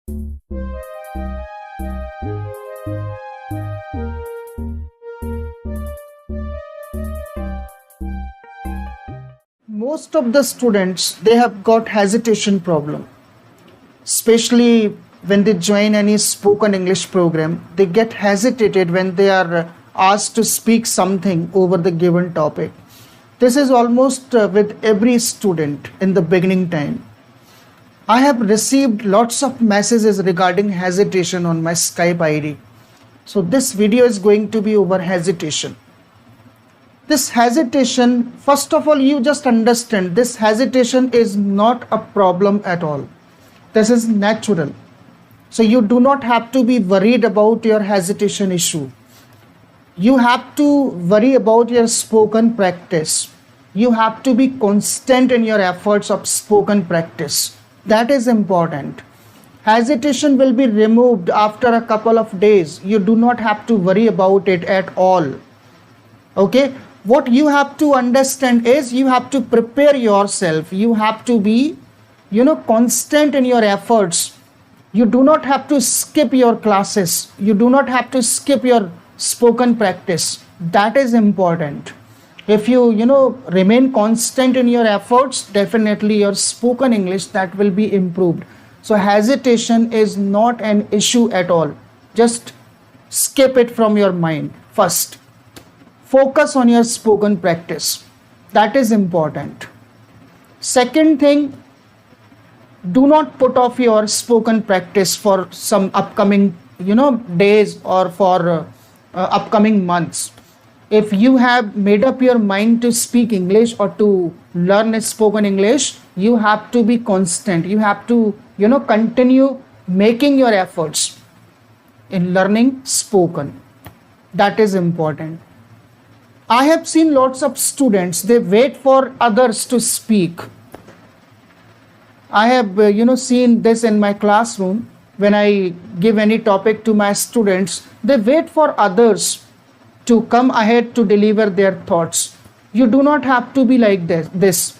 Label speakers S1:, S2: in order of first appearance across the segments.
S1: Most of the students, they have got hesitation problem, especially when they join any spoken English program. They get hesitated when they are asked to speak something over the given topic. This is almost with every student in the beginning time. I have received lots of messages regarding hesitation on my Skype ID. So this video is going to be over hesitation. This hesitation, first of all, you just understand this hesitation is not a problem at all. This is natural. So you do not have to be worried about your hesitation issue. You have to worry about your spoken practice. You have to be constant in your efforts of spoken practice. That is important. Hesitation will be removed after a couple of days. You do not have to worry about it at all. Okay? What you have to understand is you have to prepare yourself. You have to be, constant in your efforts. You do not have to skip your classes. You do not have to skip your spoken practice. That is important. If you, remain constant in your efforts, definitely your spoken English, that will be improved. So hesitation is not an issue at all. Just skip it from your mind first. Focus on your spoken practice. That is important. Second thing, do not put off your spoken practice for some upcoming, days or for upcoming months. If you have made up your mind to speak English or to learn spoken English, you have to be constant. You have to, continue making your efforts in learning spoken. That is important. I have seen lots of students, they wait for others to speak. I have, seen this in my classroom. When I give any topic to my students, they wait for others to come ahead to deliver their thoughts. You do not have to be like this.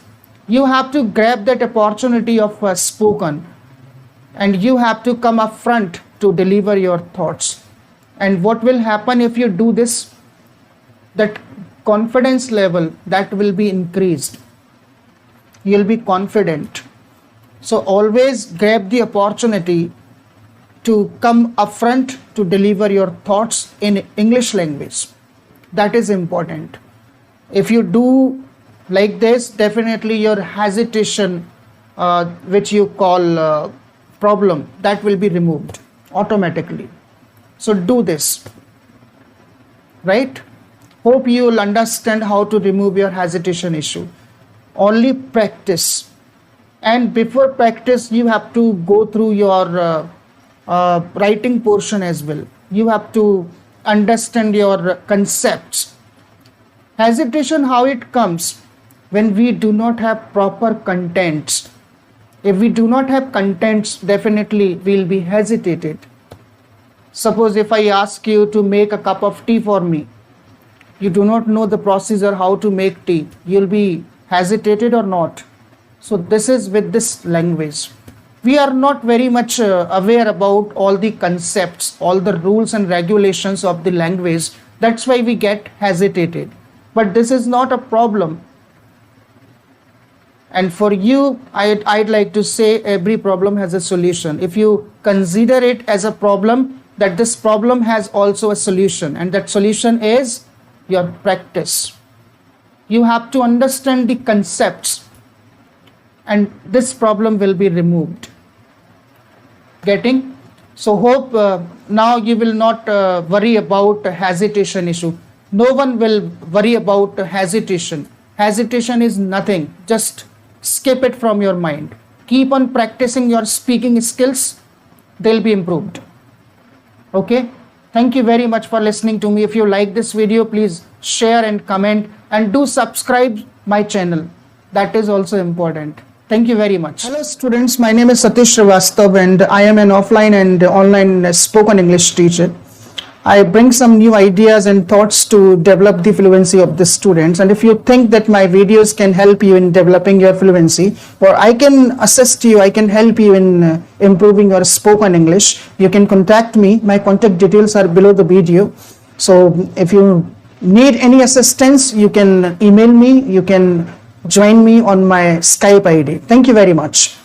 S1: You have to grab that opportunity of spoken, and you have to come up front to deliver your thoughts. And what will happen if you do this? That confidence level, that will be increased. You'll be confident. So always grab the opportunity to come up front to deliver your thoughts in English language. That is important. If you do like this, definitely your hesitation, which you call problem, that will be removed automatically. So do this, right? Hope you will understand how to remove your hesitation issue. Only practice. And before practice, you have to go through your writing portion as well. You have to understand your concepts. Hesitation, how it comes? When we do not have proper contents. If we do not have contents, definitely we'll be hesitated. Suppose if I ask you to make a cup of tea for me, you do not know the procedure how to make tea, you'll be hesitated or not. So this is with this language. We are not very much aware about all the concepts, all the rules and regulations of the language. That's why we get hesitated. But this is not a problem. And for you, I'd like to say every problem has a solution. If you consider it as a problem, that this problem has also a solution, and that solution is your practice. You have to understand the concepts, and this problem will be removed. Getting? So hope now you will not worry about hesitation issue. No one will worry about hesitation. Hesitation is nothing. Just skip it from your mind. Keep on practicing your speaking skills. They'll be improved. Okay? Thank you very much for listening to me. If you like this video, please share and comment, and do subscribe my channel. That is also important. Thank you very much. Hello students, my name is Satish Srivastav and I am an offline and online spoken English teacher. I bring some new ideas and thoughts to develop the fluency of the students. And if you think that my videos can help you in developing your fluency, or I can assist you, I can help you in improving your spoken English, you can contact me. My contact details are below the video. So if you need any assistance, you can email me, you can join me on my Skype ID. Thank you very much.